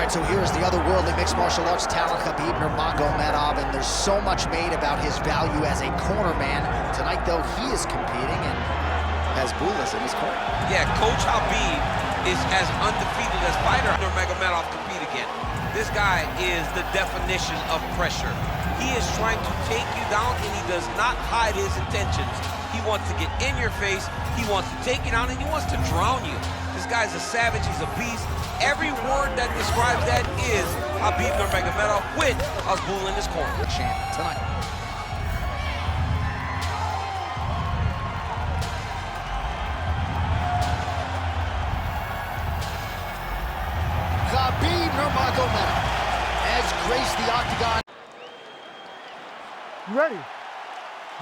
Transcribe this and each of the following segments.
right, so here's the otherworldly mixed martial arts talent, Khabib Nurmagomedov, and there's so much made about his value as a corner man. Tonight, though, he is competing and has Bulas in his corner. Yeah, Coach Habib is as undefeated as fighter Nurmagomedov compete again. This guy is the definition of pressure. He is trying to take you down, and he does not hide his intentions. He wants to get in your face, he wants to take you down, and he wants to drown you. This guy's a savage, he's a beast. Every word that describes that is Khabib Nurmagomedov with Azbul in his corner. Champ tonight. Khabib Nurmagomedov has graced the octagon. You ready?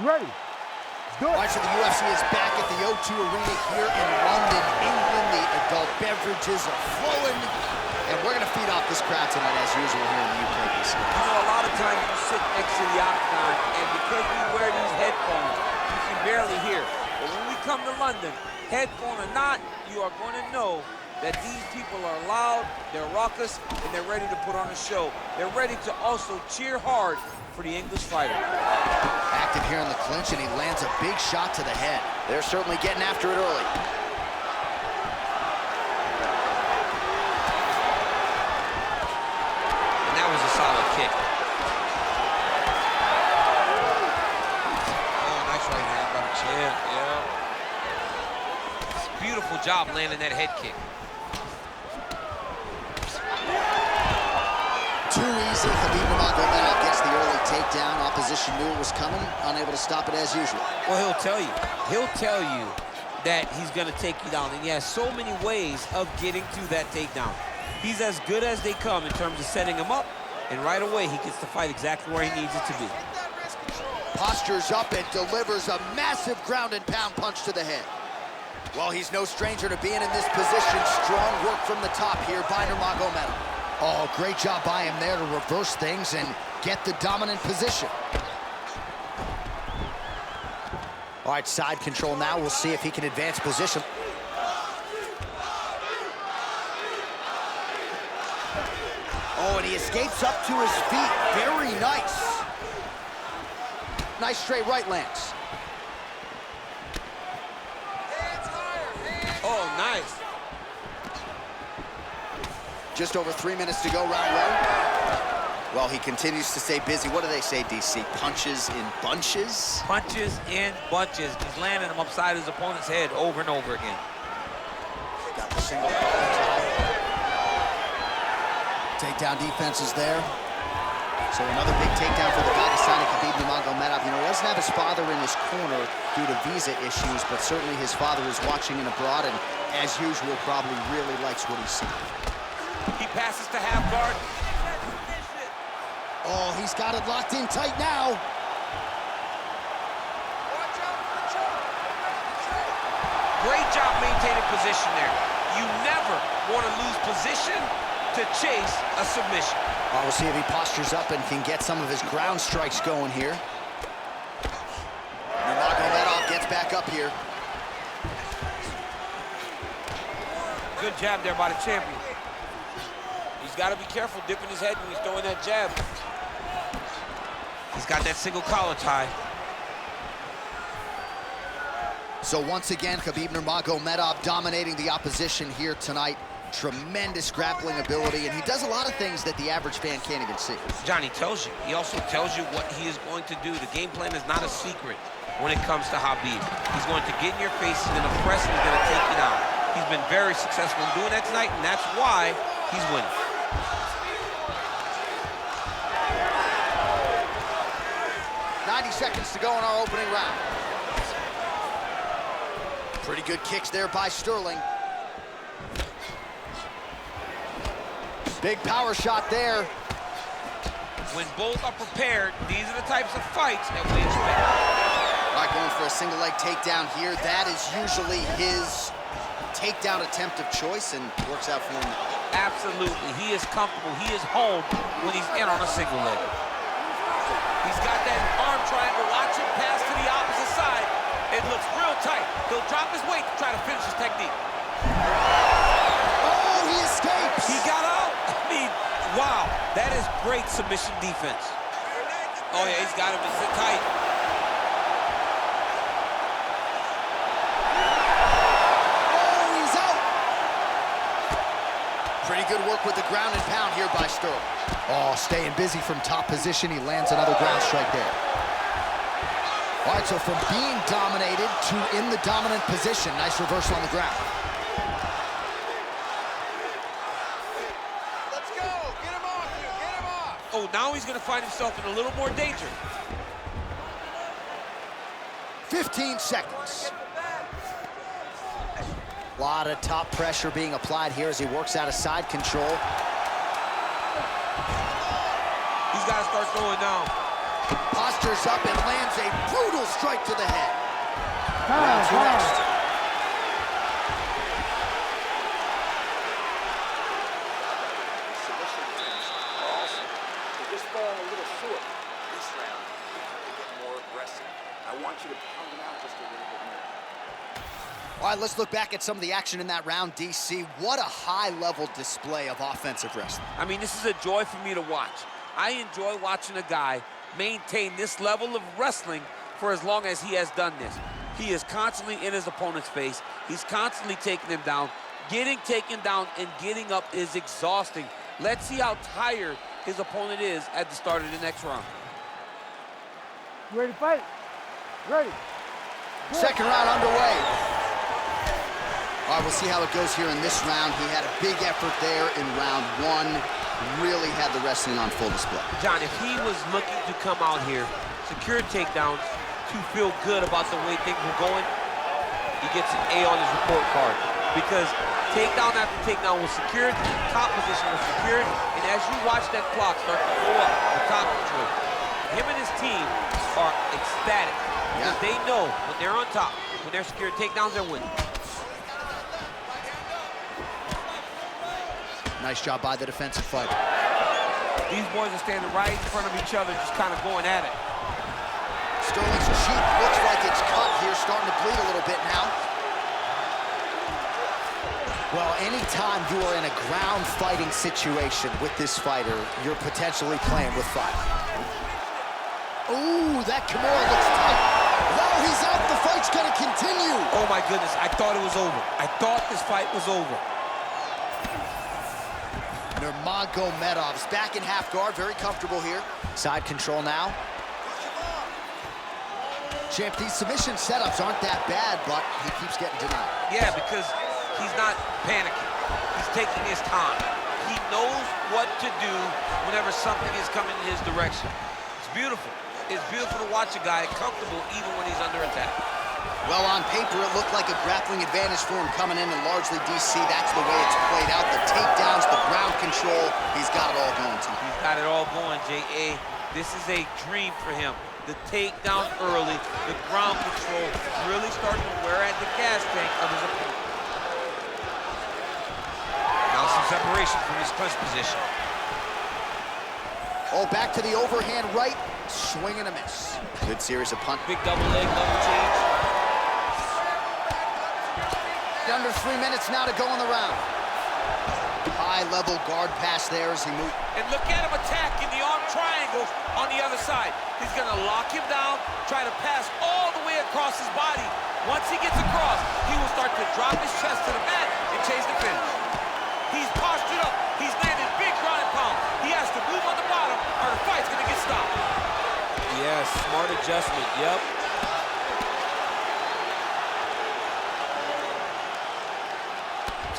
You ready? Let's do it. Watch, the UFC is back at the O2 Arena here in London, England. The adult beverages are flowing, and we're going to feed off this crowd tonight as usual here in the UK. You know, a lot of times you sit next to the octagon, and because we wear these headphones, you can barely hear. But when we come to London, headphone or not, you are going to know that these people are loud, they're raucous, and they're ready to put on a show. They're ready to also cheer hard for the English fighter. Active here in the clinch, and he lands a big shot to the head. They're certainly getting after it early. And that was a solid kick. Oh, nice right hand by the chin, yeah. It's a beautiful job landing that head kick. Too easy. Khabib Nurmagomedov gets the early takedown. Opposition knew it was coming, unable to stop it as usual. Well, he'll tell you. He'll tell you that he's going to take you down, and he has so many ways of getting to that takedown. He's as good as they come in terms of setting him up, and right away he gets to fight exactly where he needs it to be. Postures up and delivers a massive ground and pound punch to the head. Well, he's no stranger to being in this position. Strong work from the top here by Nurmagomedov. Oh, great job by him there to reverse things and get the dominant position. All right, side control now. We'll see if he can advance position. Oh, and he escapes up to his feet. Very nice. Nice straight right lands. Oh, nice. Just over 3 minutes to go, round one. Well, he continues to stay busy. What do they say, DC? Punches in bunches? Punches in bunches. He's landing them upside his opponent's head over and over again. Got the single takedown defense is there. So another big takedown for the Pakistani Khabib Nurmagomedov. You know, he doesn't have his father in his corner due to visa issues, but certainly his father is watching in abroad and, as usual, probably really likes what he's seeing. He passes to half guard. Oh, he's got it locked in tight now. Great job maintaining position there. You never want to lose position to chase a submission. Well, we'll see if he postures up and can get some of his ground strikes going here. Nurmagomedov gets back up here. Good jab there by the champion. He's got to be careful dipping his head when he's throwing that jab. He's got that single collar tie. So once again, Khabib Nurmagomedov dominating the opposition here tonight. Tremendous grappling ability, and he does a lot of things that the average fan can't even see. Johnny tells you. He also tells you what he is going to do. The game plan is not a secret when it comes to Khabib. He's going to get in your face, he's going to press, and he's going to take you down. He's been very successful in doing that tonight, and that's why he's winning. Seconds to go in our opening round. Pretty good kicks there by Sterling. Big power shot there. When both are prepared, these are the types of fights that we expect. All right, going for a single leg takedown here. That is usually his takedown attempt of choice, and works out for him. Absolutely. He is comfortable. He is home when he's in on a single leg. He's got that arm triangle. Watch him pass to the opposite side. It looks real tight. He'll drop his weight to try to finish his technique. Oh, he escapes. He got out. I mean, submission defense. Oh yeah, he's got him. It's tight. Oh, he's out. Pretty good work with the ground and pound here by Sterling. Oh, staying busy from top position. He lands another ground strike there. All right, so from being dominated to in the dominant position. Nice reversal on the ground. Let's go. Get him off you. Get him off. Oh, now he's going to find himself in a little more danger. 15 seconds. A lot of top pressure being applied here as he works out of side control. He's got to start throwing down. Postures up and lands a brutal strike to the head. Time, Two next. Submission attempts are awesome. They're just falling a little short. This round, they get more aggressive. I want you to pound them out just a little bit more. All right, let's look back at some of the action in that round, DC. What a high-level display of offensive wrestling. I mean, this is a joy for me to watch. I enjoy watching a guy maintain this level of wrestling for as long as he has done this. He is constantly in his opponent's face. He's constantly taking him down. Getting taken down and getting up is exhausting. Let's see how tired his opponent is at the start of the next round. You ready to fight? Ready. Second round underway. All right, we'll see how it goes here in this round. He had a big effort there in round one. Really had the wrestling on full display. John, if he was looking to come out here, secure takedowns, to feel good about the way things were going, he gets an A on his report card. Because takedown after takedown was secured, top position was secured, and as you watch that clock start to go up, the top control, him and his team are ecstatic. Because they know when they're on top, when they're secured takedowns, they're winning. Nice job by the defensive fighter. These boys are standing right in front of each other, just kind of going at it. Sterling's cheek looks like it's cut here, starting to bleed a little bit now. Well, anytime you are in a ground fighting situation with this fighter, you're potentially playing with fire. Ooh, that Kimura looks tight. While he's out, the fight's gonna continue. Oh my goodness, I thought it was over. I thought this fight was over. Nurmagomedov's back in half guard, very comfortable here. Side control now. Champ, these submission setups aren't that bad, but he keeps getting denied. Yeah, because he's not panicking. He's taking his time. He knows what to do whenever something is coming in his direction. It's beautiful. It's beautiful to watch a guy comfortable even when he's under attack. Well, on paper, it looked like a grappling advantage for him coming in, and largely, DC, that's the way it's played out. The takedowns, the ground control, he's got it all going to him. He's got it all going, J.A. This is a dream for him. The takedown early, the ground control, really starting to wear at the gas tank of his opponent. Now some separation from his clinch position. Oh, back to the overhand right, swing and a miss. Good series of punts. Big double leg, double change. Under 3 minutes now to go in the round. High-level guard pass there as he moves. And look at him attacking the arm triangle on the other side. He's gonna lock him down, try to pass all the way across his body. Once he gets across, he will start to drop his chest to the mat and chase the finish. He's postured up. He's landed big ground and pound. He has to move on the bottom or the fight's gonna get stopped. Yes, smart adjustment, yep.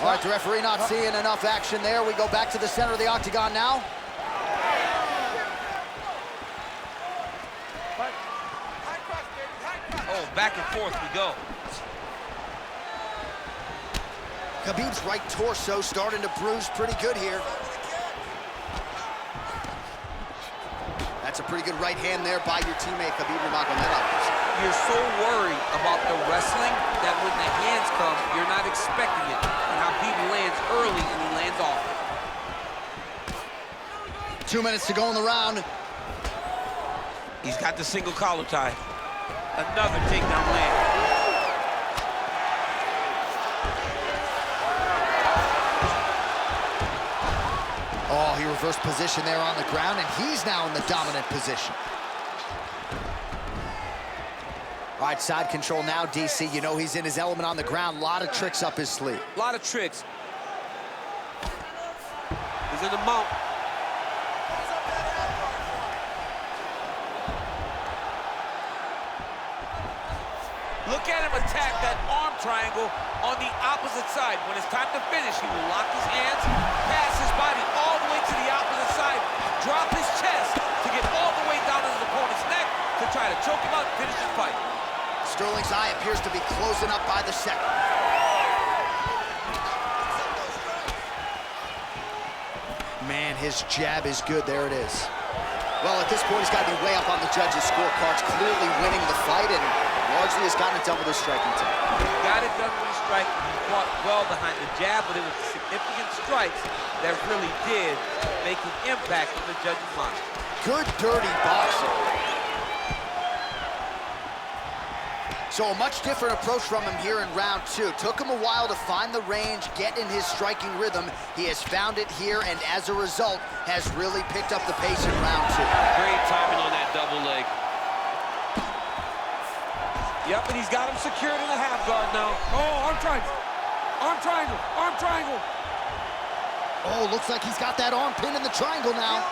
All right, the referee not seeing enough action there. We go back to the center of the octagon now. Oh, back and forth we go. Khabib's right torso starting to bruise pretty good here. That's a pretty good right hand there by your teammate, Khabib Nurmagomedov. You're so worried about the wrestling that when the hands come, you're not expecting it. And how Khabib lands early and he lands off. 2 minutes to go in the round. He's got the single collar tie. Another takedown land. Oh, Oh, he reversed position there on the ground, and he's now in the dominant position. All right, side control now, DC. You know he's in his element on the ground. A lot of tricks up his sleeve. A lot of tricks. He's in the mount. Look at him attack that arm triangle on the opposite side. When it's time to finish, he will lock his hands, pass his body all the way to the opposite side, drop his chest to get all the way down to his opponent's neck to try to choke him out and finish the fight. Sterling's eye appears to be closing up by the second. Man, his jab is good. There it is. Well, at this point, he's got to be way up on the judges' scorecards, clearly winning the fight, and largely has gotten it done with his striking team. Got it done with his striking. He fought well behind the jab, but it was significant strikes that really did make an impact on the judges' mind. Good, dirty boxing. So a much different approach from him here in round two. Took him a while to find the range, get in his striking rhythm. He has found it here, and as a result, has really picked up the pace in round two. Great timing on that double leg. Yep, and he's got him secured in the half guard now. Oh, arm triangle. Arm triangle. Arm triangle. Oh, looks like he's got that arm pinned in the triangle now.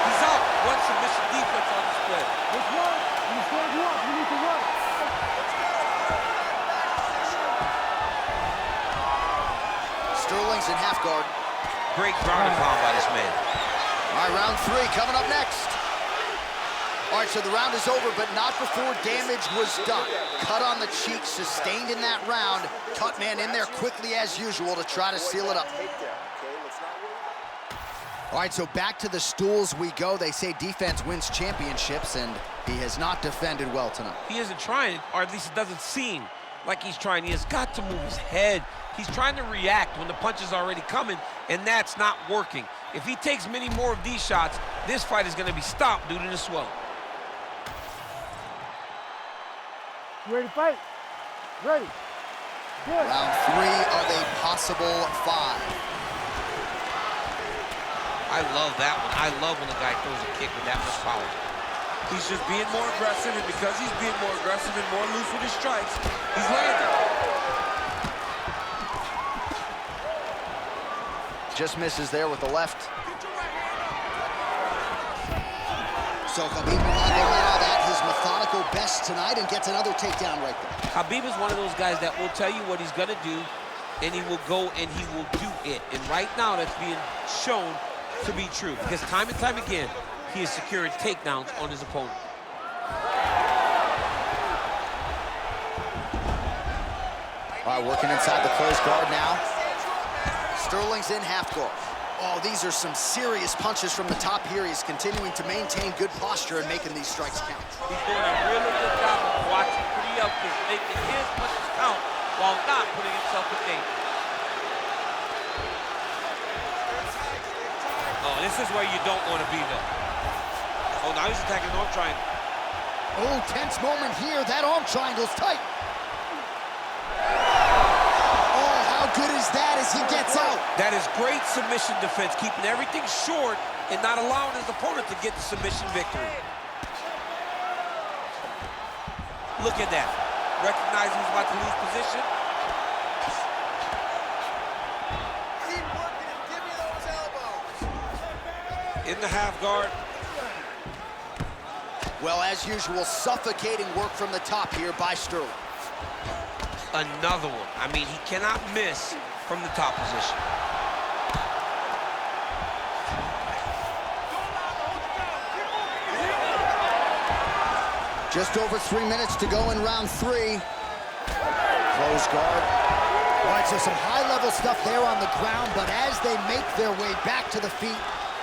He's out. One submission defense on display. Let's work. You stand you up. You need to work. Sterling's in half guard. Great ground and pound by this man. All right, round three coming up next. All right, so the round is over, but not before damage was done. Cut on the cheek, sustained in that round. Cut man in there quickly as usual to try to seal it up. All right, so back to the stools we go. They say defense wins championships, and he has not defended well tonight. He isn't trying, or at least it doesn't seem like he's trying. He has got to move his head. He's trying to react when the punch is already coming, and that's not working. If he takes many more of these shots, this fight is going to be stopped due to the swelling. You ready to fight? Ready. Good. Round three of a possible five. I love that one. I love when the guy throws a kick with that much power. He's just being more aggressive, and because he's being more aggressive and more loose with his strikes, he's landing. Just misses there with the left. So Khabib Abdulmanapovich at his methodical best tonight and gets another takedown right there. Khabib is one of those guys that will tell you what he's going to do, and he will go and he will do it. And right now, that's being shown to be true, because time and time again, he is securing takedowns on his opponent. All right, working inside the closed guard now. Sterling's in half guard. Oh, these are some serious punches from the top here. He's continuing to maintain good posture and making these strikes count. He's doing a really good job of watching pretty up, making his punches count while not putting himself in danger. Oh, this is where you don't want to be, though. Oh, now he's attacking the arm triangle. Oh, tense moment here. That arm triangle's tight. Oh, how good is that as he gets out? That is great submission defense, keeping everything short and not allowing his opponent to get the submission victory. Look at that. Recognizing he's about to lose position. Keep working and give me those elbows. In the half guard. Well, as usual, suffocating work from the top here by Sterling. Another one. I mean, he cannot miss from the top position. Just over 3 minutes to go in round three. Close guard. All right, so some high-level stuff there on the ground, but as they make their way back to the feet,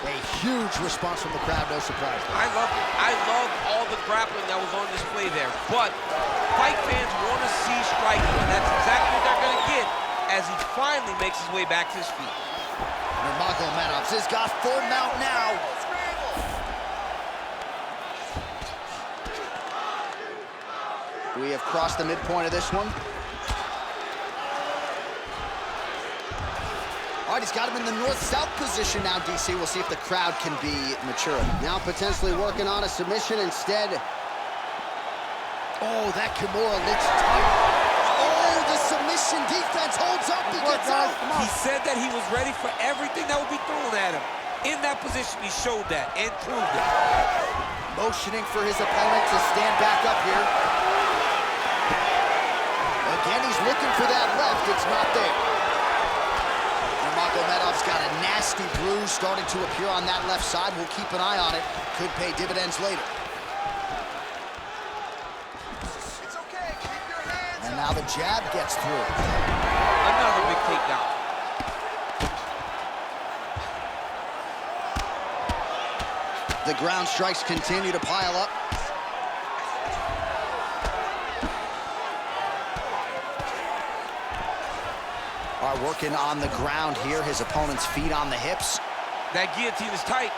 a huge response from the crowd, no surprise. I love it. I love all the grappling that was on display there, but fight fans want to see striking, and that's exactly what they're going to get as he finally makes his way back to his feet. Nurmagomedov has got full mount now. We have crossed the midpoint of this one. All All right, he's got him in the north-south position now, DC. We'll see if the crowd can be mature. Now potentially working on a submission instead. Oh, that Kimura looks tight. Oh, the submission defense holds up. He gets out. He said that he was ready for everything that would be thrown at him. In that position, he showed that and proved it. Motioning for his opponent to stand back up here. Again, he's looking for that left. It's not there. Nurmagomedov's got a nasty bruise starting to appear on that left side. We'll keep an eye on it. Could pay dividends later. It's okay. Keep your hands And now the jab gets through. Another big takedown. The ground strikes continue to pile up. Are working on the ground here. His opponent's feet on the hips. That guillotine is tight.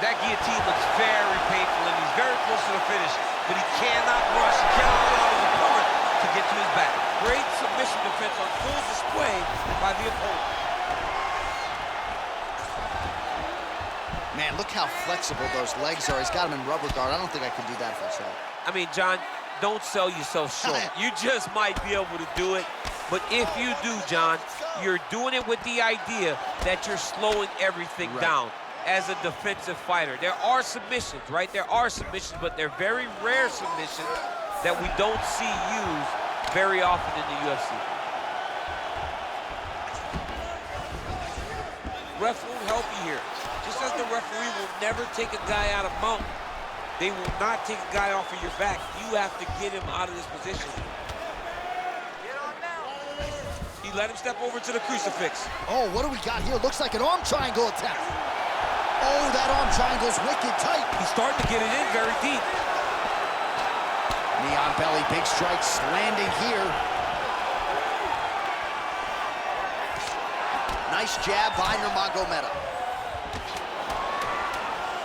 That guillotine looks very painful, and he's very close to the finish, but he cannot rush. He cannot allow his opponent to get to his back. Great submission defense on full display by the opponent. Man, look how flexible those legs are. He's got him in rubber guard. I don't think I could do that if I tried. I mean, John, don't sell yourself short. You just might be able to do it. But if you do, John, you're doing it with the idea that you're slowing everything down as a defensive fighter. There are submissions, right? There are submissions, but they're very rare submissions that we don't see used very often in the UFC. Ref will help you here. Just as the referee will never take a guy out of mount, they will not take a guy off of your back. You have to get him out of this position. He let him step over to the crucifix. Oh, what do we got here? Looks like an arm triangle attack. Oh, that arm triangle's wicked tight. He's starting to get it in very deep. Knee on belly, big strikes landing here. Nice jab by Nurmagomedov.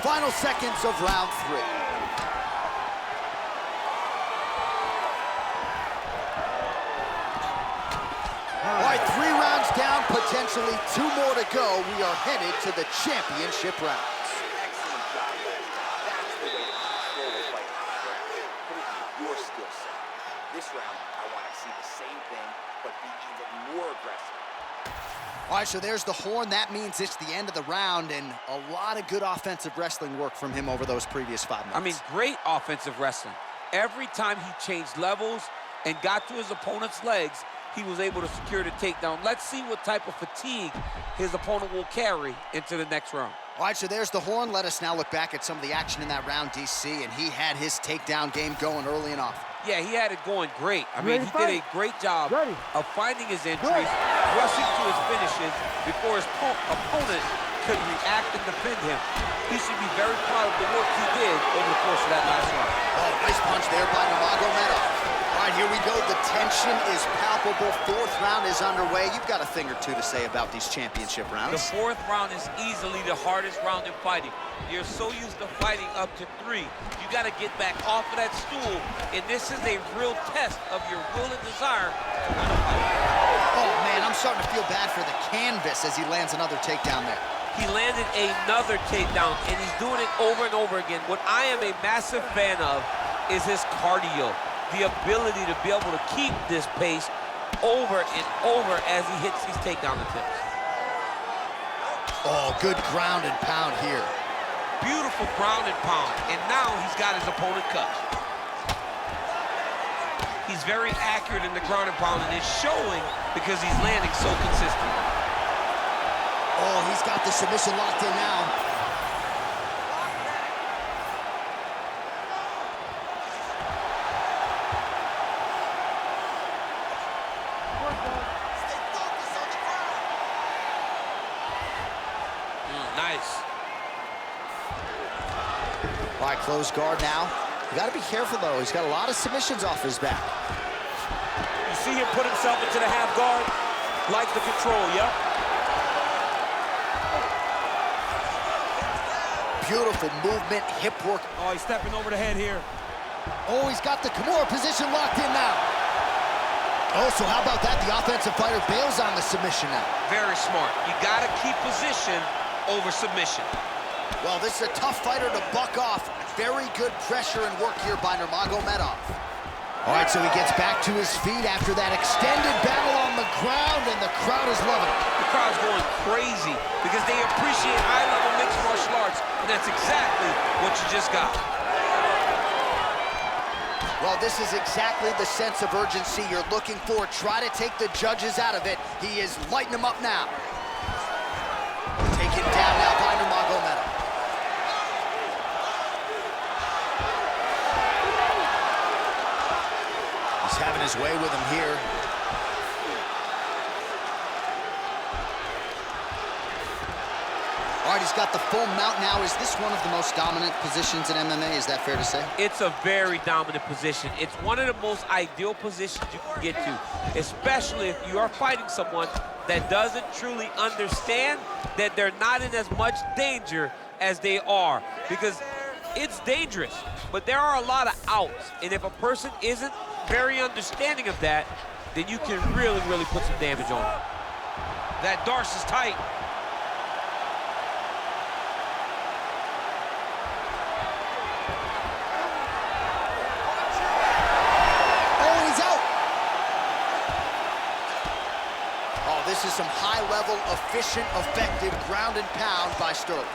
Final seconds of round 3. All right, 3 rounds down, potentially 2 more to go. We are headed to the championship rounds. Excellent job, guys. That's the way to control the fight on the ground. Put it to your skill set. This round, I want to see the same thing, but be even more aggressive. All right, so there's the horn. That means it's the end of the round, and a lot of good offensive wrestling work from him over those previous 5 minutes. I mean, great offensive wrestling. Every time he changed levels and got to his opponent's legs, he was able to secure the takedown. Let's see what type of fatigue his opponent will carry into the next round. All right, so there's the horn. Let us now look back at some of the action in that round, DC, and he had his takedown game going early and often. Yeah, he had it going great. I mean, he did a great job of finding his entries, rushing to his finishes before his opponent could react and defend him. He should be very proud of the work he did over the course of that last round. Oh, nice punch there by Nurmagomedov. All right, here we go. The tension is palpable. 4th round is underway. You've got a thing or two to say about these championship rounds. The 4th round is easily the hardest round in fighting. You're so used to fighting up to 3. You got to get back off of that stool, and this is a real test of your will and desire to win a fight. Oh, man, I'm starting to feel bad for the canvas as he lands another takedown there. He landed another takedown, and he's doing it over and over again. What I am a massive fan of is his cardio, the ability to be able to keep this pace over and over as he hits these takedown attempts. Oh, good ground and pound here. Beautiful ground and pound, and now he's got his opponent cut. He's very accurate in the ground and pound, and it's showing because he's landing so consistent. Oh, he's got the submission locked in now. Nice. All right, close guard now. You got to be careful, though. He's got a lot of submissions off his back. You see him put himself into the half guard, like the control, yep. Beautiful movement, hip work. Oh, he's stepping over the head here. Oh, he's got the Kimura position locked in now. Oh, so how about that? The offensive fighter bails on the submission now. Very smart. You gotta keep position over submission. Well, this is a tough fighter to buck off. Very good pressure and work here by Nurmagomedov. All right, so he gets back to his feet after that extended battle on the ground, and the crowd is loving it. The crowd's going crazy because they appreciate high-level mixed martial arts, and that's exactly what you just got. Well, this is exactly the sense of urgency you're looking for. Try to take the judges out of it. He is lighting them up now. Taken down now by Nurmagomedov. He's having his way with him here. All right, he's got the full mount now. Is this one of the most dominant positions in MMA? Is that fair to say? It's a very dominant position. It's one of the most ideal positions you can get to, especially if you are fighting someone that doesn't truly understand that they're not in as much danger as they are, because it's dangerous, but there are a lot of outs, and if a person isn't very understanding of that, then you can really, really put some damage on them. That Darce is tight. This is some high-level, efficient, effective ground and pound by Sterling.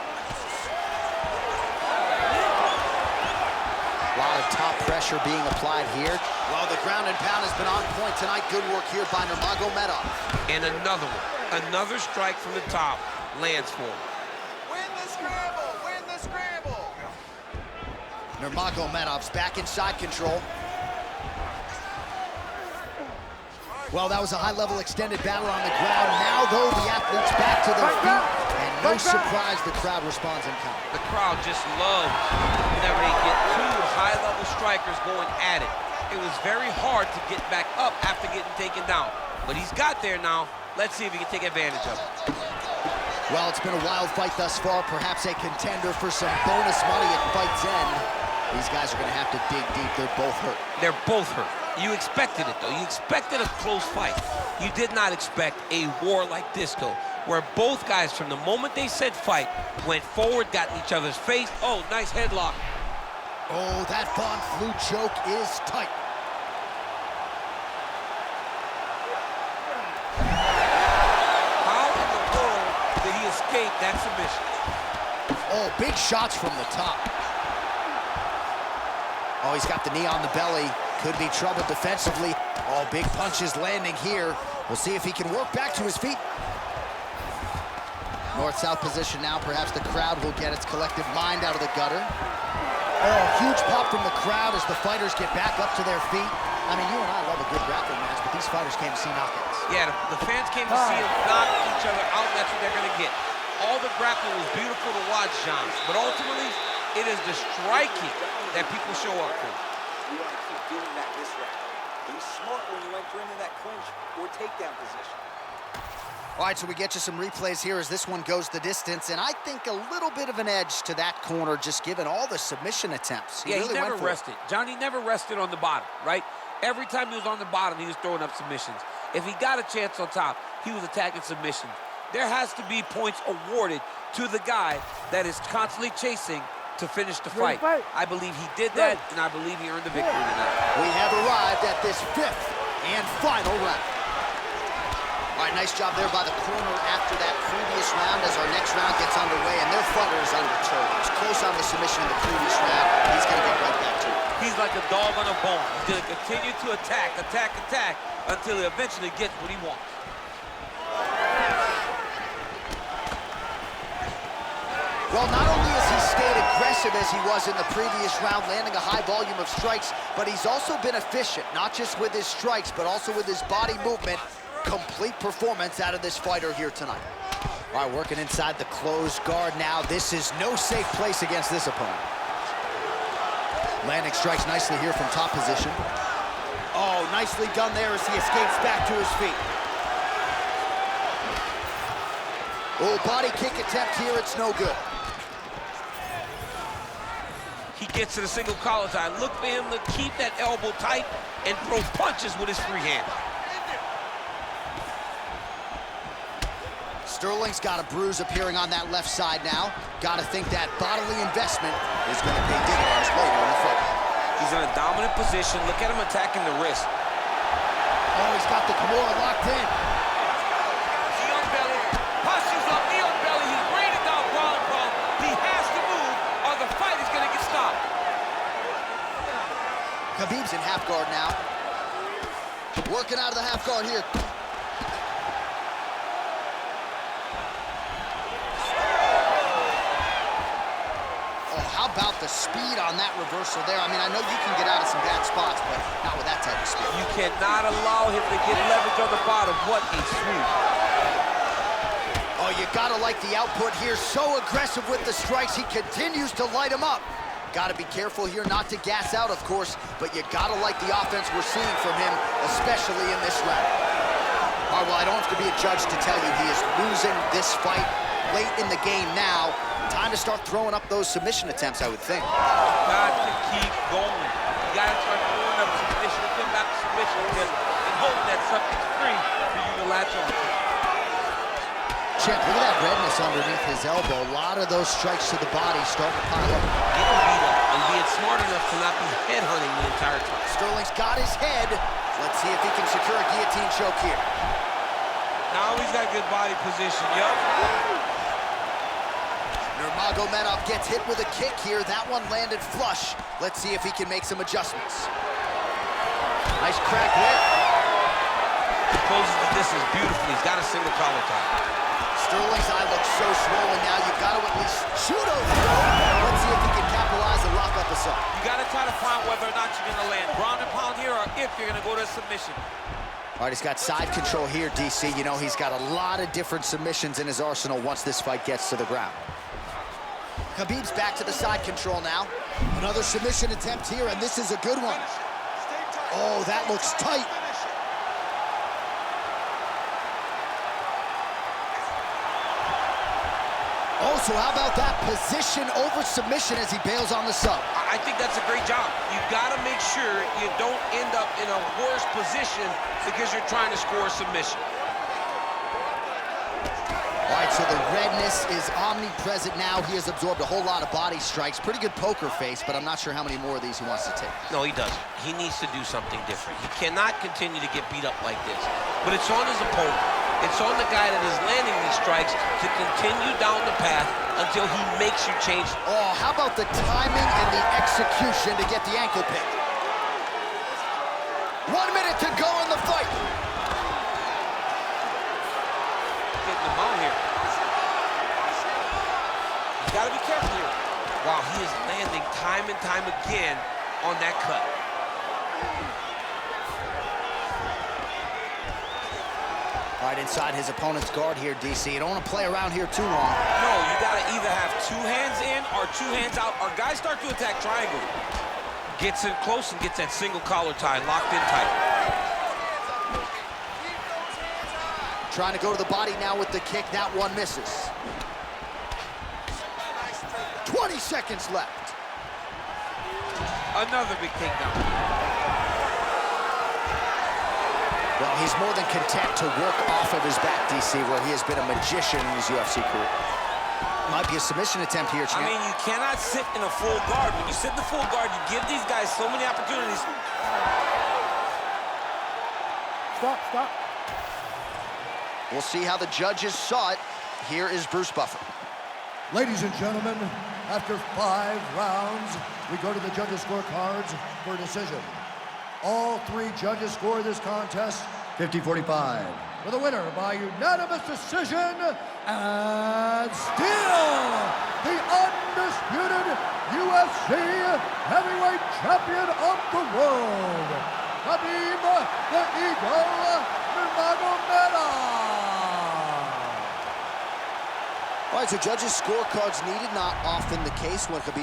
A lot of top pressure being applied here. Well, the ground and pound has been on point tonight. Good work here by Nurmagomedov. And another one. Another strike from the top lands for him. Win the scramble! Win the scramble! Nurmagomedov's back in side control. Well, that was a high-level extended battle on the ground. Now, though, the athletes back to their feet, and no surprise the crowd responds in kind. The crowd just loves whenever they get two high-level strikers going at it. It was very hard to get back up after getting taken down, but he's got there now. Let's see if he can take advantage of it. Well, it's been a wild fight thus far, perhaps a contender for some bonus money at fight's end. These guys are going to have to dig deep. They're both hurt. They're both hurt. You expected it, though. You expected a close fight. You did not expect a war like this, though, where both guys, from the moment they said fight, went forward, got in each other's face. Oh, nice headlock. Oh, that Von Flue choke is tight. How in the world did he escape that submission? Oh, big shots from the top. Oh, he's got the knee on the belly. Could be trouble defensively. Oh, big punches landing here. We'll see if he can work back to his feet. North-south position now. Perhaps the crowd will get its collective mind out of the gutter. Oh, huge pop from the crowd as the fighters get back up to their feet. I mean, you and I love a good grappling match, but these fighters came to see knockouts. Yeah, the fans came to see them knock each other out, and that's what they're going to get. All the grappling was beautiful to watch, John, but ultimately, it is the striking that people show up for. You want to keep doing that this round. Be smart when you enter into that clinch or takedown position. All right, so we get you some replays here as this one goes the distance, and I think a little bit of an edge to that corner, just given all the submission attempts. He never rested. Johnny never rested on the bottom, right? Every time he was on the bottom, he was throwing up submissions. If he got a chance on top, he was attacking submissions. There has to be points awarded to the guy that is constantly chasing to finish the fight. I believe he did that, and I believe he earned the victory tonight. We have arrived at this fifth and final round. All right, nice job there by the corner after that previous round as our next round gets underway, and their fighter is undeterred. He was close on the submission in the previous round. He's going to get right back to it. He's like a dog on a bone. He's going to continue to attack, until he eventually gets what he wants. Well, not only has he stayed aggressive as he was in the previous round, landing a high volume of strikes, but he's also been efficient, not just with his strikes, but also with his body movement. Complete performance out of this fighter here tonight. All right, working inside the closed guard now. This is no safe place against this opponent. Landing strikes nicely here from top position. Oh, nicely done there as he escapes back to his feet. Oh, body kick attempt here, it's no good. He gets to the single collar tie. Look for him to keep that elbow tight and throw punches with his free hand. Sterling's got a bruise appearing on that left side now. Got to think that bodily investment is going to pay dividends later in the fight. He's in a dominant position. Look at him attacking the wrist. Oh, he's got the Kimura locked in. Knee on belly. Postures up, knee on belly. He's raining down ground and pound. He has to move or the fight is going to get stopped. Khabib's in half guard now. Working out of the half guard here. How about the speed on that reversal there? I mean, I know you can get out of some bad spots, but not with that type of speed. You cannot allow him to get leverage on the bottom. What a sweep. Oh, you gotta like the output here. So aggressive with the strikes. He continues to light him up. Gotta be careful here not to gas out, of course, but you gotta like the offense we're seeing from him, especially in this round. All right, well, I don't have to be a judge to tell you he is losing this fight late in the game now. Time to start throwing up those submission attempts, I would think. Got to keep going. You got to start throwing up submission attempt after submission attempt and hoping that something's free for you to latch on. Check, look at that redness underneath his elbow. A lot of those strikes to the body starting to pile up. Getting beat up and being smart enough to not be headhunting the entire time. Sterling's got his head. Let's see if he can secure a guillotine choke here. Now he's got good body position, yup. Nurmagomedov gets hit with a kick here. That one landed flush. Let's see if he can make some adjustments. Nice crack there. He closes the distance beautifully. He's got a single collar tie. Sterling's eye looks so swollen now. You've got to at least shoot over there. Let's see if he can capitalize and lock up a sub. You got to try to find whether or not you're going to land ground and pound here or if you're going to go to submission. All right, he's got side control here, DC. You know, he's got a lot of different submissions in his arsenal once this fight gets to the ground. Khabib's back to the side control now. Another submission attempt here, and this is a good one. Oh, that looks tight. Oh, so how about that position over submission as he bails on the sub? I think that's a great job. You've got to make sure you don't end up in a worse position because you're trying to score a submission. All right, so the redness is omnipresent now. He has absorbed a whole lot of body strikes. Pretty good poker face, but I'm not sure how many more of these he wants to take. No, he doesn't. He needs to do something different. He cannot continue to get beat up like this. But it's on his opponent. It's on the guy that is landing these strikes to continue down the path until he makes you change. Oh, how about the timing and the execution to get the ankle pick? 1 minute to go in the fight. Getting him out here. You gotta be careful here. Wow, he is landing time and time again on that cut. All right, inside his opponent's guard here, DC. You don't want to play around here too long. No, you gotta either have 2 hands in or 2 hands out, or guys start to attack triangle. Gets in close and gets that single collar tie locked in tight. Trying to go to the body now with the kick. That one misses. 20 seconds left. Another big takedown. Well, he's more than content to work off of his back, DC, where he has been a magician in his UFC career. Might be a submission attempt here, champ. I mean, you cannot sit in a full guard. When you sit in the full guard, you give these guys so many opportunities. Stop. We'll see how the judges saw it. Here is Bruce Buffer. Ladies and gentlemen, after 5 rounds, we go to the judges' scorecards for a decision. All 3 judges score this contest 50-45. For the winner by unanimous decision, and still the undisputed UFC heavyweight champion of the world, Khabib the Eagle Nurmagomedov. All right, so judges' scorecards needed, not often the case when Khabib